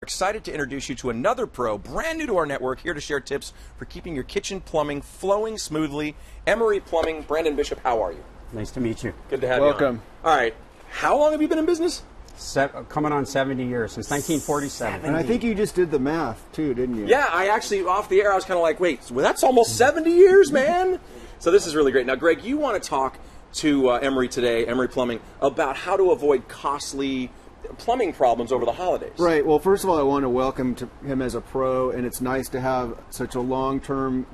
Excited to introduce you to another pro, brand new to our network, here to share tips for keeping your kitchen plumbing flowing smoothly. Emory Plumbing, Brandon Bishop, how are you? Nice to meet you. Good to have you on. Welcome. All right, how long have you been in business? Coming on 70 years, since 1947. And I think you just did the math too, didn't you? Yeah, I actually, off the air, I was kind of like, wait, well, that's almost 70 years, man. So this is really great. Now, Greg, you want to talk to Emory today, Emory Plumbing, about how to avoid costly plumbing problems over the holidays. Right. Well, first of all, I want to welcome him as a pro, and it's nice to have such a long-term,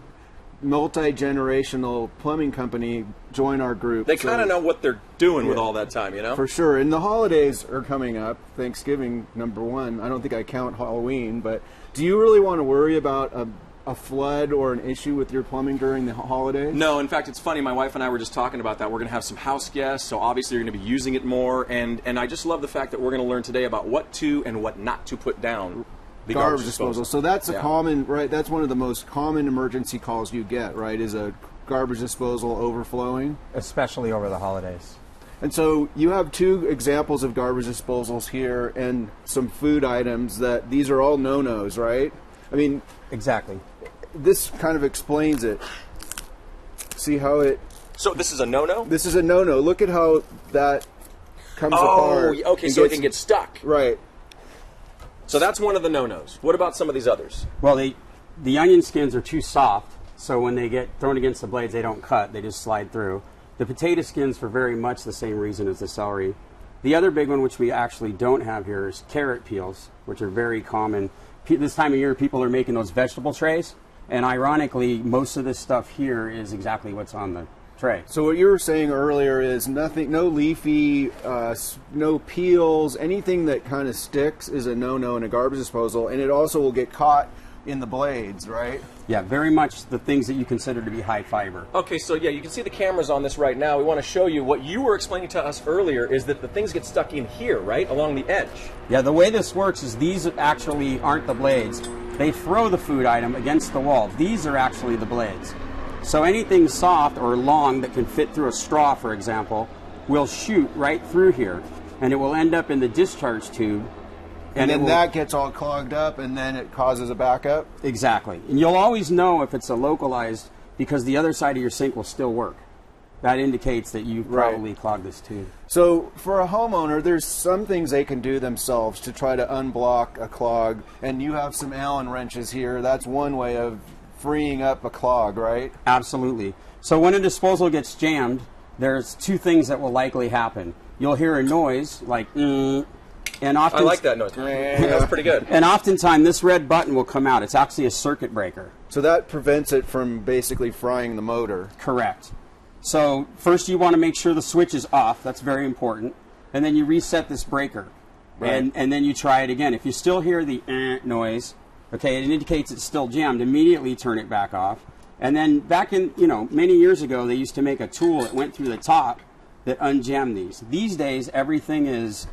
multi-generational plumbing company join our group. They kind of know what they're doing with all that time, you know? For sure. And the holidays are coming up. Thanksgiving, #1. I don't think I count Halloween, but do you really want to worry about a flood or an issue with your plumbing during the holidays? No, in fact, it's funny. My wife and I were just talking about that. We're going to have some house guests, so obviously you're going to be using it more. And I just love the fact that we're going to learn today about what to and what not to put down. The Garbage disposal. So that's a common, right? That's one of the most common emergency calls you get, right? Is a garbage disposal overflowing, especially over the holidays. And so you have two examples of garbage disposals here, and some food items that these are all no-nos, right? I mean, exactly. This kind of explains it. See how it... So this is a no-no? This is a no-no. Look at how that comes apart. Oh, okay, so it can get stuck. Right. So that's one of the no-nos. What about some of these others? Well, the onion skins are too soft, so when they get thrown against the blades, they don't cut. They just slide through. The potato skins, for very much the same reason as the celery. The other big one, which we actually don't have here, is carrot peels, which are very common. This time of year, people are making those vegetable trays. And ironically, most of this stuff here is exactly what's on the tray. So what you were saying earlier is nothing, no leafy, no peels, anything that kind of sticks is a no-no in a garbage disposal, and it also will get caught in the blades, right? Yeah, very much the things that you consider to be high fiber. Okay, so yeah, you can see the cameras on this right now. We want to show you what you were explaining to us earlier is that the things get stuck in here, right, along the edge. Yeah, the way this works is these actually aren't the blades. They throw the food item against the wall. These are actually the blades. So anything soft or long that can fit through a straw, for example, will shoot right through here, and it will end up in the discharge tube. And then that gets all clogged up, and then it causes a backup? Exactly. And you'll always know if it's a localized, because the other side of your sink will still work. That indicates that you probably clogged this tube. So for a homeowner, there's some things they can do themselves to try to unblock a clog, and you have some Allen wrenches here. That's one way of freeing up a clog, right? Absolutely. So when a disposal gets jammed, there's two things that will likely happen. You'll hear a noise like and often, I like that noise. That's pretty good. And oftentimes this red button will come out. It's actually a circuit breaker. So that prevents it from basically frying the motor. Correct. So first you want to make sure the switch is off. That's very important. And then you reset this breaker. Right. And then you try it again. If you still hear the noise, okay, it indicates it's still jammed. Immediately turn it back off. And then back in, many years ago, they used to make a tool that went through the top that unjammed these. These days, everything is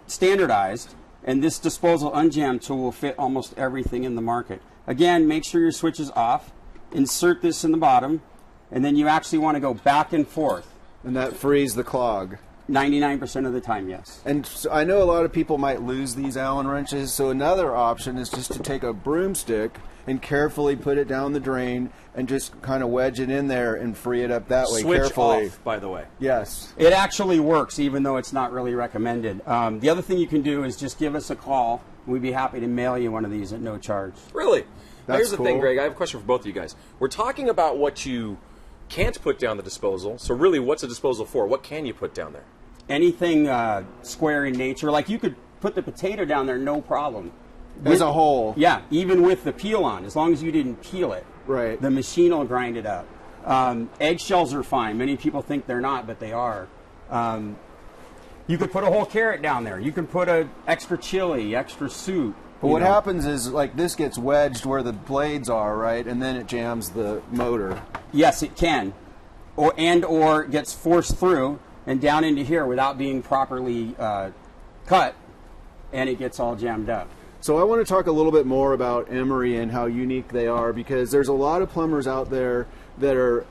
standardized, and this disposal unjam tool will fit almost everything in the market. Again, make sure your switch is off. Insert this in the bottom, and then you actually want to go back and forth. And that frees the clog. 99% of the time, yes. And so I know a lot of people might lose these Allen wrenches, so another option is just to take a broomstick and carefully put it down the drain and just kind of wedge it in there and free it up that way carefully. Switch off, by the way. Yes. It actually works, even though it's not really recommended. The other thing you can do is just give us a call. We'd be happy to mail you one of these at no charge. Really? Now, here's the cool. thing, Greg. I have a question for both of you guys. We're talking about what you can't put down the disposal. So really, what's a disposal for? What can you put down there? Anything square in nature. Like you could put the potato down there, no problem. As a whole. Yeah, even with the peel on, as long as you didn't peel it. Right. The machine will grind it up. Eggshells are fine. Many people think they're not, but they are. You could put a whole carrot down there. You can put an extra chili, extra soup. But what happens is, like, this gets wedged where the blades are, right? And then it jams the motor. Yes, it can. Or gets forced through and down into here without being properly cut, and it gets all jammed up. So I want to talk a little bit more about Emory and how unique they are, because there's a lot of plumbers out there that are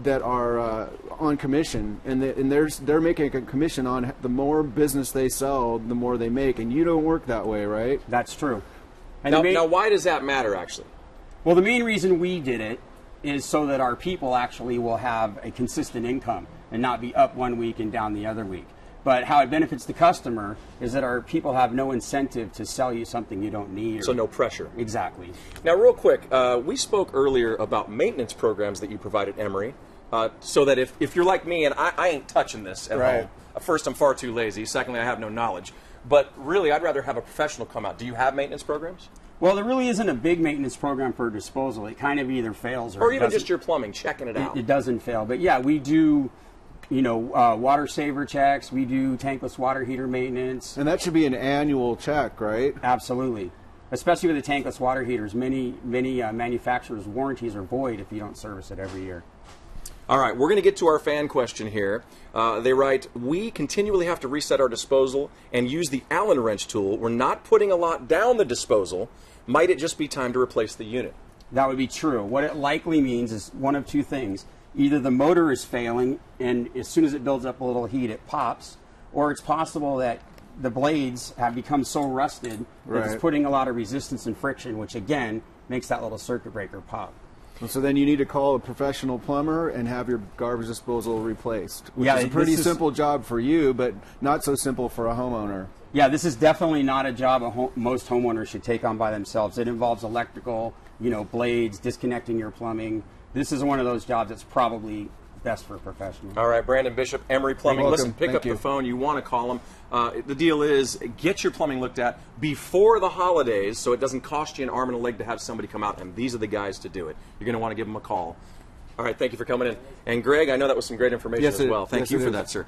that are on commission, and they're making a commission on the more business they sell, the more they make, and you don't work that way, right? That's true. And now, why does that matter, actually? Well, the main reason we did it is so that our people actually will have a consistent income and not be up one week and down the other week. But how it benefits the customer is that our people have no incentive to sell you something you don't need. So no pressure. Exactly. Now, real quick, we spoke earlier about maintenance programs that you provide at Emory, so that if you're like me and I ain't touching this at home, first, I'm far too lazy. Secondly, I have no knowledge. But really, I'd rather have a professional come out. Do you have maintenance programs? Well, there really isn't a big maintenance program for disposal. It kind of either fails or even just your plumbing, checking it out. It doesn't fail. But yeah, we do, water saver checks. We do tankless water heater maintenance. And that should be an annual check, right? Absolutely. Especially with the tankless water heaters. Many manufacturers' warranties are void if you don't service it every year. All right, we're going to get to our fan question here. They write, we continually have to reset our disposal and use the Allen wrench tool. We're not putting a lot down the disposal. Might it just be time to replace the unit? That would be true. What it likely means is one of two things. Either the motor is failing, and as soon as it builds up a little heat, it pops, or it's possible that the blades have become so rusted that it's putting a lot of resistance and friction, which again makes that little circuit breaker pop. So then you need to call a professional plumber and have your garbage disposal replaced, which is a pretty simple job for you, but not so simple for a homeowner. Yeah, this is definitely not a job most homeowners should take on by themselves. It involves electrical, blades, disconnecting your plumbing. This is one of those jobs that's probably best for a professional. All right, Brandon Bishop, Emory Plumbing. Listen, pick up the phone. You want to call them. The deal is get your plumbing looked at before the holidays so it doesn't cost you an arm and a leg to have somebody come out, and these are the guys to do it. You're going to want to give them a call. All right, thank you for coming in. And Greg, I know that was some great information as well. Thank you for that, sir. Now,